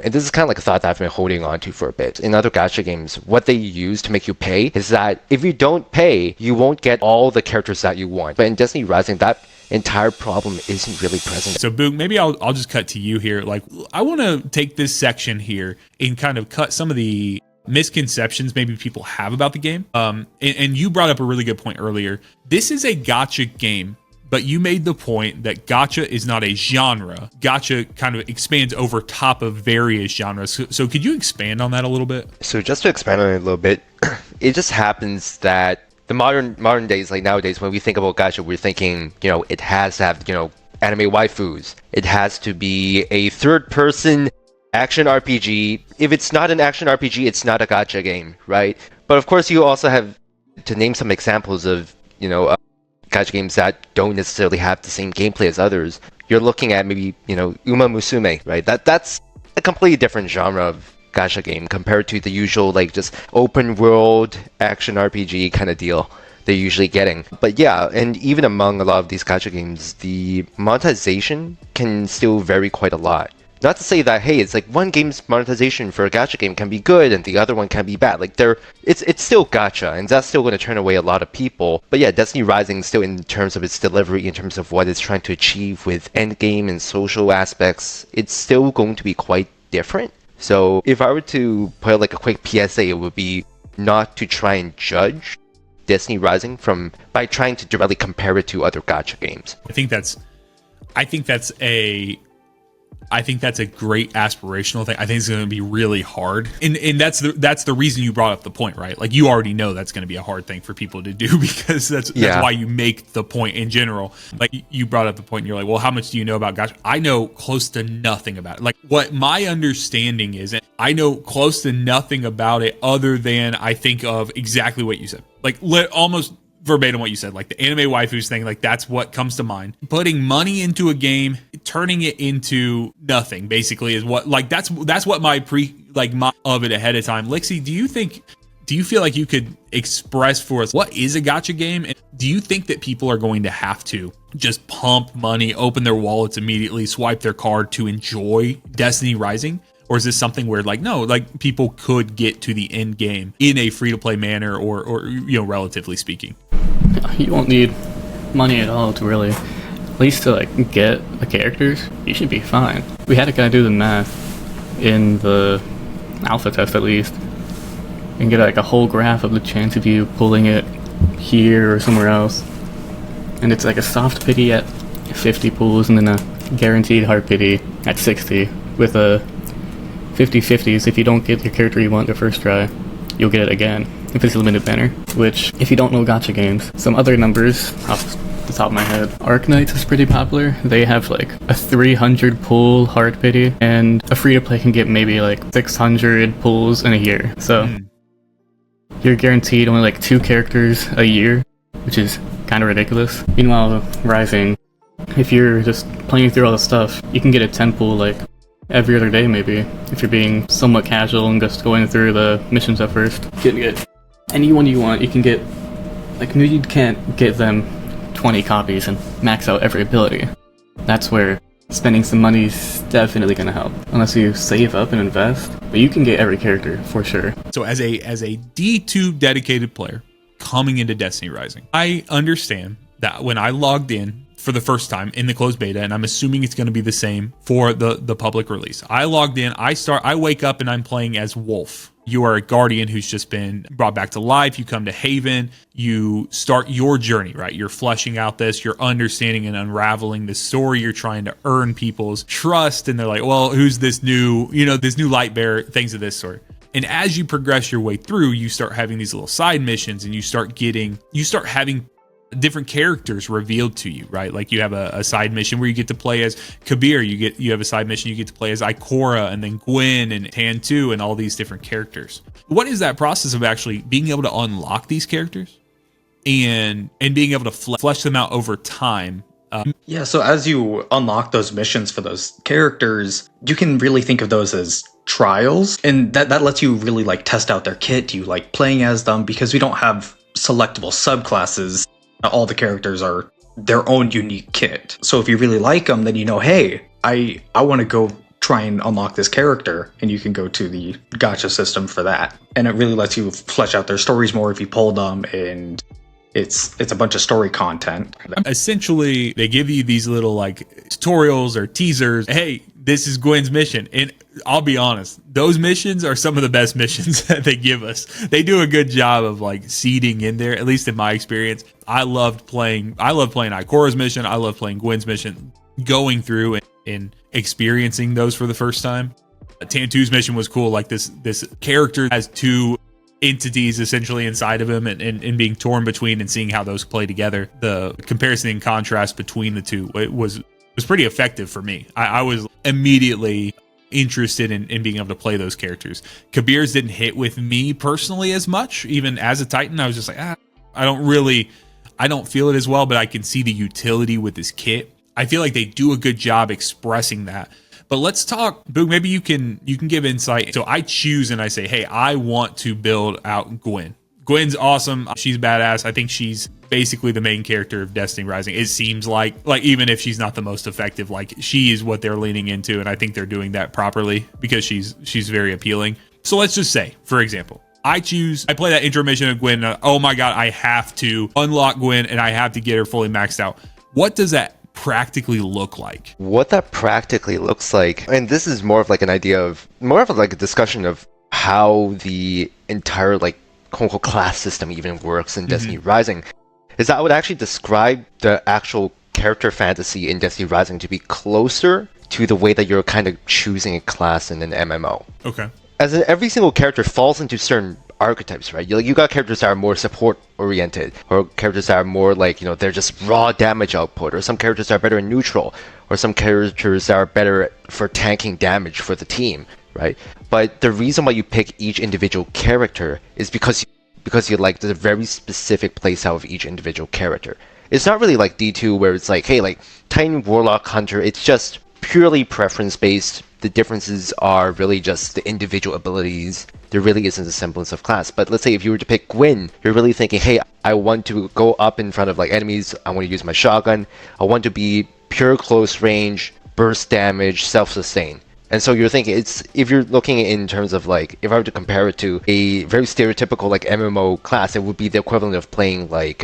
And this is kind of like a thought that I've been holding on to for a bit. In other gacha games, what they use to make you pay is that if you don't pay, you won't get all the characters that you want. But in Destiny Rising, that entire problem isn't really present. So Boog, maybe I'll just cut to you here. Like, I want to take this section here and kind of cut some of the misconceptions maybe people have about the game. And you brought up a really good point earlier. This is a gacha game, but you made the point that gacha is not a genre. Gacha kind of expands over top of various genres. So could you expand on that a little bit? So just to expand on it a little bit, it just happens that the modern days, like nowadays, when we think about gacha, we're thinking, it has to have, anime waifus. It has to be a third-person action RPG. If it's not an action RPG, it's not a gacha game, right? But of course, you also have to name some examples of, gacha games that don't necessarily have the same gameplay as others. You're looking at maybe, Uma Musume, right? That's a completely different genre of gacha game compared to the usual, like, just open world action RPG kind of deal they're usually getting. But yeah, and even among a lot of these gacha games, the monetization can still vary quite a lot. Not to say that, hey, it's like one game's monetization for a gacha game can be good and the other one can be bad. Like, it's still gacha, and that's still going to turn away a lot of people. But yeah, Destiny Rising, still in terms of its delivery, in terms of what it's trying to achieve with endgame and social aspects, it's still going to be quite different. So if I were to put like a quick PSA, it would be not to try and judge Destiny Rising by trying to directly compare it to other gacha games. I think that's a great aspirational thing. I think it's going to be really hard. And that's the reason you brought up the point, right? Like, you already know that's going to be a hard thing for people to do, because that's why you make the point in general. Like, you brought up the point and you're like, well, how much do you know about gacha? I know close to nothing about it. Like, what my understanding is, and I know close to nothing about it other than I think of exactly what you said. Like, almost verbatim what you said, like the anime waifus thing, like that's what comes to mind. Putting money into a game, turning it into nothing, basically, is what, like, that's what my of it ahead of time. Lixie, do you feel like you could express for us what is a gacha game? And do you think that people are going to have to just pump money, open their wallets immediately, swipe their card to enjoy Destiny Rising? Or is this something where, like, no, like, people could get to the end game in a free-to-play manner, or relatively speaking? You won't need money at all to really, at least to, like, get the characters. You should be fine. We had a guy do the math in the alpha test, at least, and get, like, a whole graph of the chance of you pulling it here or somewhere else. And it's like a soft pity at 50 pulls, and then a guaranteed hard pity at 60, with a 50-50s. If you don't get your character you want the first try, you'll get it again if it's a limited banner. Which, if you don't know gacha games, some other numbers off the top of my head, Arknights is pretty popular. They have like a 300 pull hard pity, and a free to play can get maybe like 600 pulls in a year. So you're guaranteed only like 2 characters a year, which is kind of ridiculous. Meanwhile, Rising, if you're just playing through all the stuff, you can get a 10 pull like every other day, maybe, if you're being somewhat casual and just going through the missions at first. You can get anyone you want. You can get, like, maybe you can't get them 20 copies and max out every ability. That's where spending some money is definitely going to help, unless you save up and invest. But you can get every character for sure. So as a D2 dedicated player coming into Destiny Rising, I understand that when I logged in for the first time in the closed beta, and I'm assuming it's going to be the same for the public release. I logged in, I wake up and I'm playing as Wolf. You are a guardian who's just been brought back to life. You come to Haven, you start your journey, right? You're fleshing out this, you're understanding and unraveling the story. You're trying to earn people's trust, and they're like, well, who's this new light bearer, things of this sort. And as you progress your way through, you start having these little side missions, and you start having different characters revealed to you, right? Like, you have a side mission where you get to play as Kabir, you have a side mission you get to play as Ikora, and then Gwen and Tantu, and all these different characters. What is that process of actually being able to unlock these characters and being able to flesh them out over time? Yeah, so as you unlock those missions for those characters, you can really think of those as trials, and that lets you really, like, test out their kit. You like playing as them, because we don't have selectable subclasses. All the characters are their own unique kit. So if you really like them, then hey, I want to go try and unlock this character, and you can go to the gacha system for that. And it really lets you flesh out their stories more if you pull them, and it's a bunch of story content. Essentially, they give you these little like tutorials or teasers. Hey, this is Gwen's mission. And I'll be honest, those missions are some of the best missions that they give us. They do a good job of like seeding in there, at least in my experience. I loved playing Ikora's mission. I love playing Gwen's mission, going through and experiencing those for the first time. Tantu's mission was cool. Like this character has two entities essentially inside of him and being torn between and seeing how those play together. The comparison and contrast between the two, it was pretty effective for me. I was immediately interested in being able to play those characters. Kabir's didn't hit with me personally as much. Even as a Titan, I was just like, I don't feel it as well, but I can see the utility with this kit. I feel like they do a good job expressing that. But let's talk, Boog, maybe you can give insight. So I choose and I say, hey, I want to build out Gwen. Gwen's awesome. She's badass. I think she's basically the main character of Destiny Rising. It seems like even if she's not the most effective, like she is what they're leaning into, and I think they're doing that properly because she's very appealing. So let's just say, for example, I play that intro mission of Gwen. Oh my God, I have to unlock Gwen and I have to get her fully maxed out. What does that practically look like? What that practically looks like, and this is more of like an idea of like a discussion of how the entire like quote-unquote class system even works in Destiny Rising, is that I would actually describe the actual character fantasy in Destiny Rising to be closer to the way that you're kind of choosing a class in an MMO. Okay. As in, every single character falls into certain archetypes, right? You got characters that are more support oriented, or characters that are more like, they're just raw damage output, or some characters that are better in neutral, or some characters that are better for tanking damage for the team, right? But the reason why you pick each individual character is because you like the very specific playstyle of each individual character. It's not really like D2 where it's like, hey, like Titan, Warlock, Hunter, it's just purely preference based. The differences are really just the individual abilities. There really isn't a semblance of class. But let's say if you were to pick Gwen, you're really thinking, hey, I want to go up in front of like enemies. I want to use my shotgun. I want to be pure close range, burst damage, self-sustain. And so you're thinking, if you're looking in terms of like, if I were to compare it to a very stereotypical like MMO class, it would be the equivalent of playing like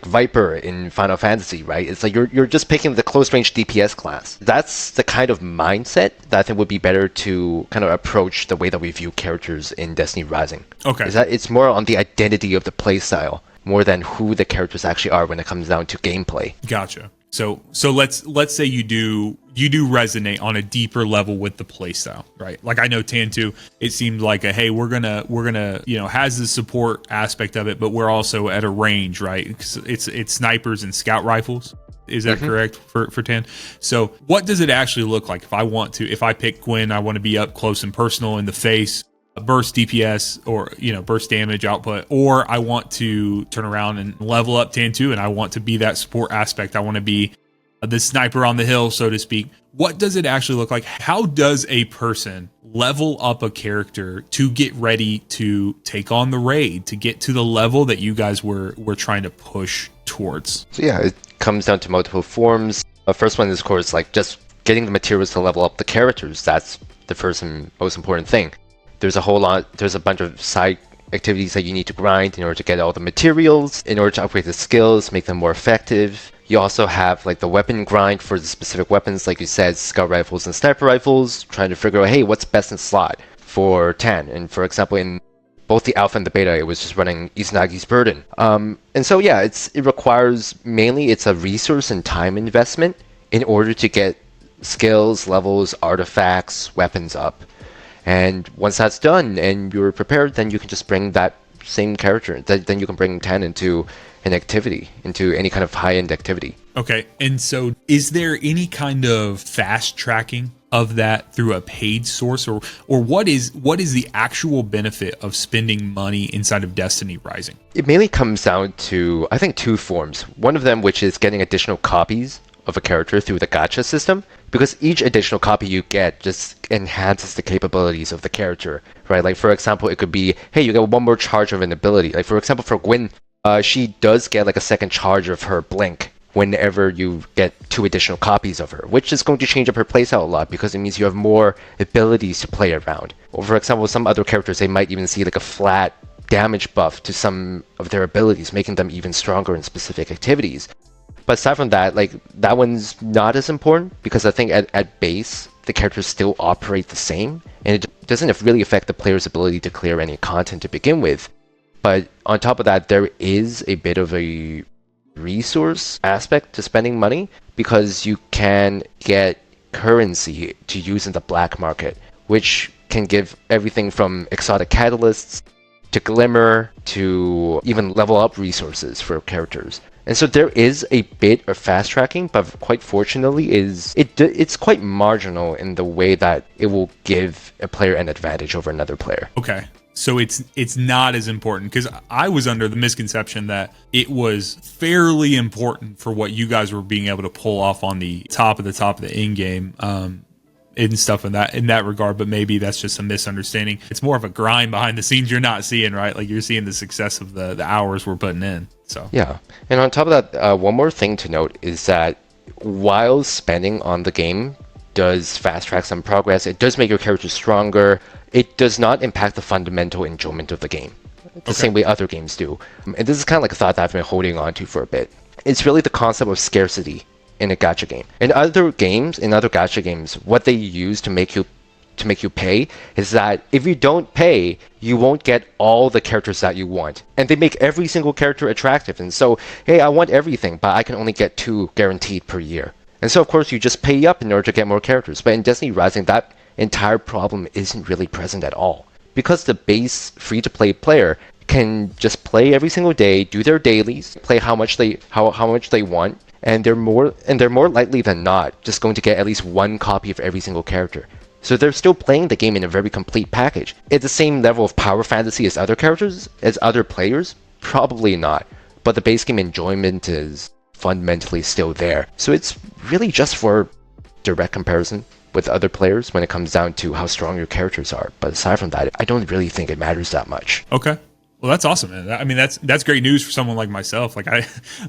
Viper in Final Fantasy, right? It's like you're just picking the close range DPS class. That's the kind of mindset that I think would be better to kind of approach the way that we view characters in Destiny Rising. Okay. Is that it's more on the identity of the playstyle more than who the characters actually are when it comes down to gameplay. Gotcha. So let's say you do resonate on a deeper level with the playstyle, right? Like I know Tantu, it seemed like hey, we're gonna has the support aspect of it, but we're also at a range, right? It's snipers and scout rifles. Is that correct for Tan? So what does it actually look like if I pick Gwen, I want to be up close and personal in the face, burst DPS or burst damage output, or I want to turn around and level up Tantu and I want to be that support aspect. I want to be the sniper on the hill, so to speak. What does it actually look like? How does a person level up a character to get ready to take on the raid, to get to the level that you guys were trying to push towards? So yeah, it comes down to multiple forms. The first one is, of course, like just getting the materials to level up the characters. That's the first and most important thing. There's a bunch of side activities that you need to grind in order to get all the materials, in order to upgrade the skills, make them more effective. You also have like the weapon grind for the specific weapons, like you said, scout rifles and sniper rifles, trying to figure out, hey, what's best in slot for Tan. And for example, in both the alpha and the beta, it was just running Izanagi's Burden. And so yeah, it requires mainly it's a resource and time investment in order to get skills, levels, artifacts, weapons up. And once that's done and you're prepared, then you can just bring that same character. Then you can bring Tan into an activity, into any kind of high-end activity. Okay, and so is there any kind of fast tracking of that through a paid source, or what is the actual benefit of spending money inside of Destiny Rising? It mainly comes down to, I think, two forms. One of them, which is getting additional copies of a character through the gacha system, because each additional copy you get just enhances the capabilities of the character, right? Like for example, it could be, hey, you get one more charge of an ability. Like for example, for Gwen, she does get like a second charge of her blink whenever you get 2 additional copies of her, which is going to change up her playstyle a lot because it means you have more abilities to play around. Or for example, some other characters, they might even see like a flat damage buff to some of their abilities, making them even stronger in specific activities. But aside from that, like that one's not as important because I think at base, the characters still operate the same, and it doesn't really affect the player's ability to clear any content to begin with. But on top of that, there is a bit of a resource aspect to spending money because you can get currency to use in the black market, which can give everything from exotic catalysts to glimmer to even level up resources for characters. And so there is a bit of fast tracking, but quite fortunately it's quite marginal in the way that it will give a player an advantage over another player. Okay. So it's not as important, because I was under the misconception that it was fairly important for what you guys were being able to pull off on the top of the end game and stuff in that regard. But maybe that's just a misunderstanding. It's more of a grind behind the scenes you're not seeing, right? Like you're seeing the success of the hours we're putting in. So yeah, and on top of that, one more thing to note is that while spending on the game does fast track some progress, it does make your character stronger. It does not impact the fundamental enjoyment of the game, the same way other games do. And this is kind of like a thought that I've been holding on to for a bit. It's really the concept of scarcity in a gacha game. In other gacha games, what they use to make you pay is that if you don't pay, you won't get all the characters that you want. And they make every single character attractive. And so, hey, I want everything, but I can only get 2 guaranteed per year. And so, of course, you just pay up in order to get more characters. But in Destiny Rising, that entire problem isn't really present at all. Because the base free-to-play player can just play every single day, do their dailies, play how much they want, and they're more likely than not just going to get at least 1 copy of every single character. So they're still playing the game in a very complete package. At the same level of power fantasy as other characters, as other players? Probably not. But the base game enjoyment is fundamentally still there. So it's really just for direct comparison with other players when it comes down to how strong your characters are. But aside from that, I don't really think it matters that much. Okay. Well, that's awesome, man. I mean, that's great news for someone like myself. Like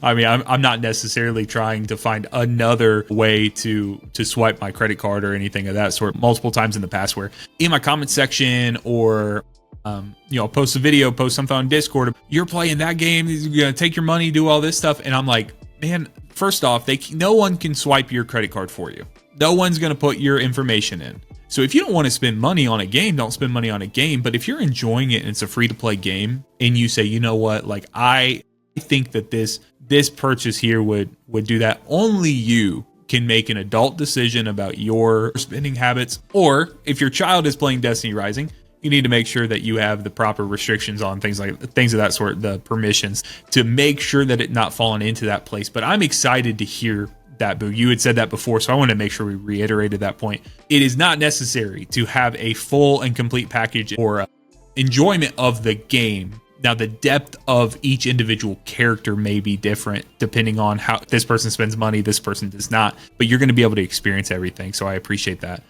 I'm not necessarily trying to find another way to swipe my credit card or anything of that sort. Multiple times in the past, where in my comment section or post a video, post something on Discord, you're playing that game, you're gonna take your money, do all this stuff, and I'm like, man, first off, no one can swipe your credit card for you. No one's gonna put your information in. So if you don't want to spend money on a game, don't spend money on a game. But if you're enjoying it and it's a free-to-play game, and you say, you know what, like I think that this purchase here would do that, only you can make an adult decision about your spending habits. Or if your child is playing Destiny Rising, you need to make sure that you have the proper restrictions on things of that sort, the permissions, to make sure that it not falling into that place. But I'm excited to hear that, Boo. You had said that before, so I want to make sure we reiterated that point. It is not necessary to have a full and complete package or enjoyment of the game. Now, the depth of each individual character may be different depending on how this person spends money, this person does not, but you're going to be able to experience everything. So I appreciate that.